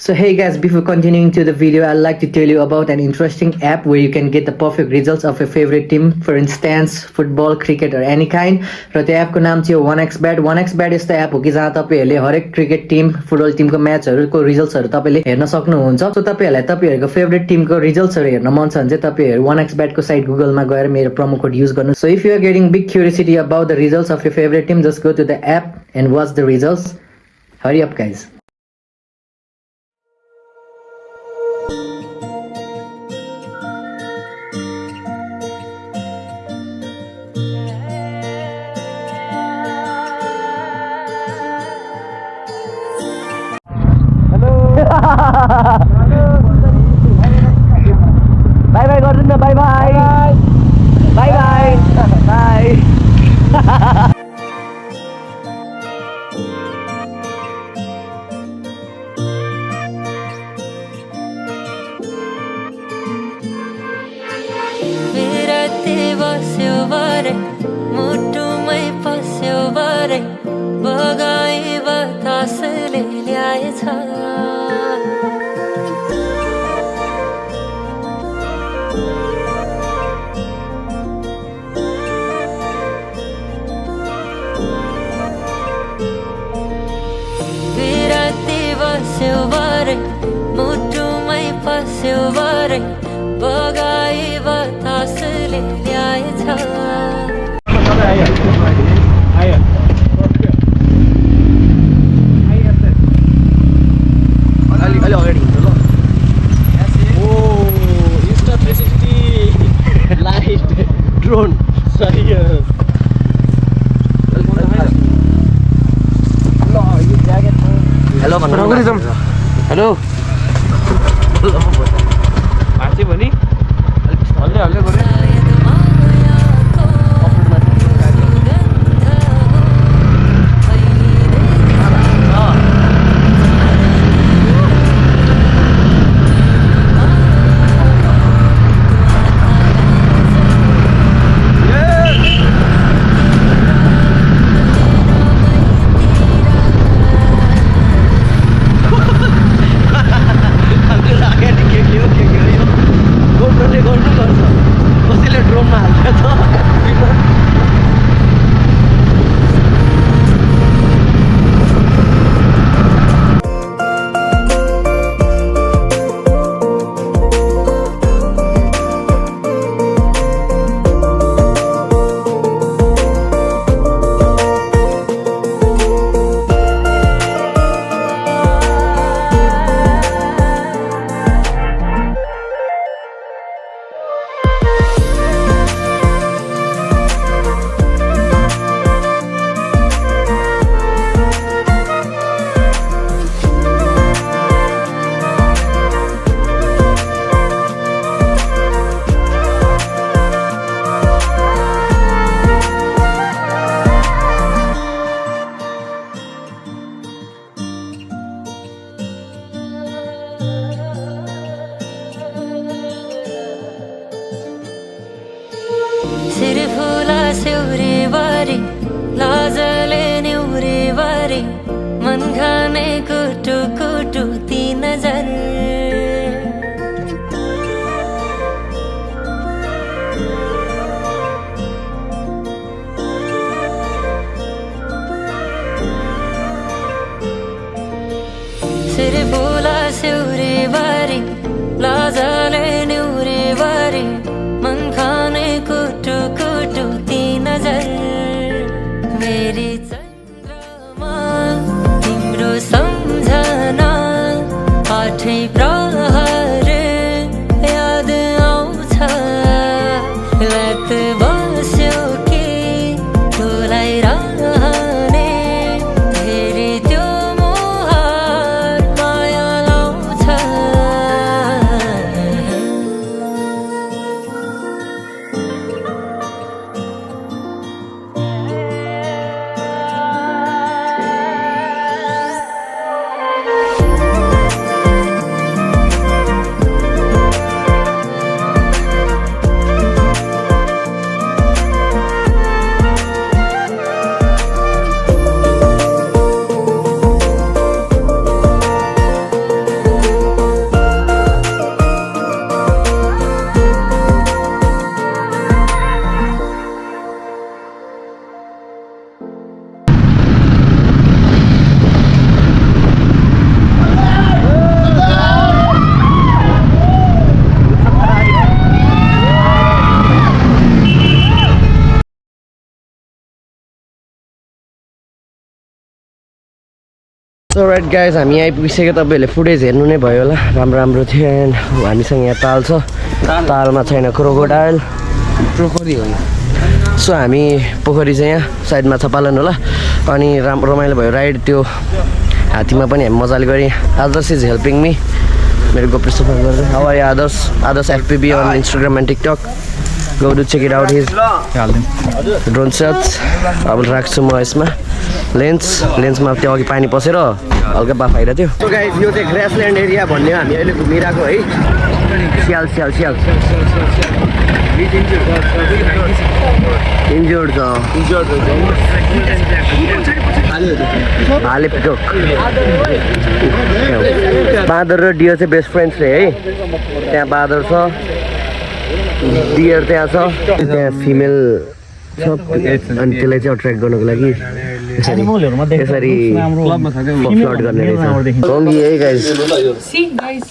So hey guys, before continuing to the video, I'd like to tell you about an interesting app where you can get the perfect results of your favorite team, for instance, football, cricket or any kind. र त्यो एपको नाम चाहिँ हो 1xBet. 1xBet यस्तो app हो कि जहाँ तपाईहरुले हरेक क्रिकेट टिम, फुटबल टिमको म्याचहरुको रिजल्ट्सहरु तपाईले हेर्न सक्नुहुन्छ. सो तपाईहरुलाई तपाईहरुको फेभरेट टिमको रिजल्ट्सहरु हेर्न मन छ भने चाहिँ तपाईहरु 1xBet को साइट गुगलमा गएर मेरो प्रोमो कोड युज गर्नु. So if you are getting big curiosity about the results of your favorite team, just go to the app and watch the results. Hurry up guys. Bye bye Gordon, bye bye. Bye bye. Bye. विरती बस्यो भरे मुटुमै पस्यो भरे बगाई बतासले ल्याएछ विरती बस्यो भरे मुटुमै पस्यो भरे बगाई बतासले ल्याएछ अलि अगाडि हिँड्नु ल. ओ इन्स्टा 360 लाइट ड्रोन सही ल यो ज्याकेट हेलो भन्नु. हेलो माथि भनी हल्ले हल्ले गरे सिरफुला सिउरी बारी लाजले न्युरी बारी मन खाने कुटु कुटु ती नजर सिरफुला सिउरी बारी लाजले न्युरी बारी मन खाने कुटु कुटु ती नजर मेरी चन्द्रमा तिम्रो सम्झना आठै प्रहर याद आउँछ लत बस्यो कि डोलाइरहने फेरि त्यो मोहर माया लाउँछ सो राइट गाइज हामी आइपुगिसक्यो तपाईँहरूले फुटेज हेर्नु नै भयो होला राम्रो राम्रो थियो एन्ड हामीसँग यहाँ ताल छ तालमा छैन क्रोकोडाइल पोखरी हो सो हामी पोखरी चाहिँ यहाँ साइड माछा पालन होला अनि रमाइलो भयो राइड त्यो हात्तीमा पनि हामी मजाले गऱ्यौँ आदर्श इज हेल्पिङ मी मेरो गोप्रे सफा गर्दै how are Adarsh FPV on Instagram and TikTok go to check it out his drone shots अब राख्छु म यसमा लेन्समा त्यो अघि पानी पसेर हल्का बाफ आइरहेको थियो सो गाइस यो चाहिँ ग्रासल्यान्ड एरिया भन्ने हामी अहिले घुमिरहेको है स्याल इन्जोर्ड छ हालेपिटोक बाँदर र डियर चाहिँ बेस्ट फ्रेन्ड्स रे है त्यहाँ बाँदर छ डियर त्यहाँ छ त्यहाँ फिमेल छ अनि त्यसलाई चाहिँ अट्र्याक्ट गर्नको लागि यसरी फ्लट गर्ने रहेछ है गाइस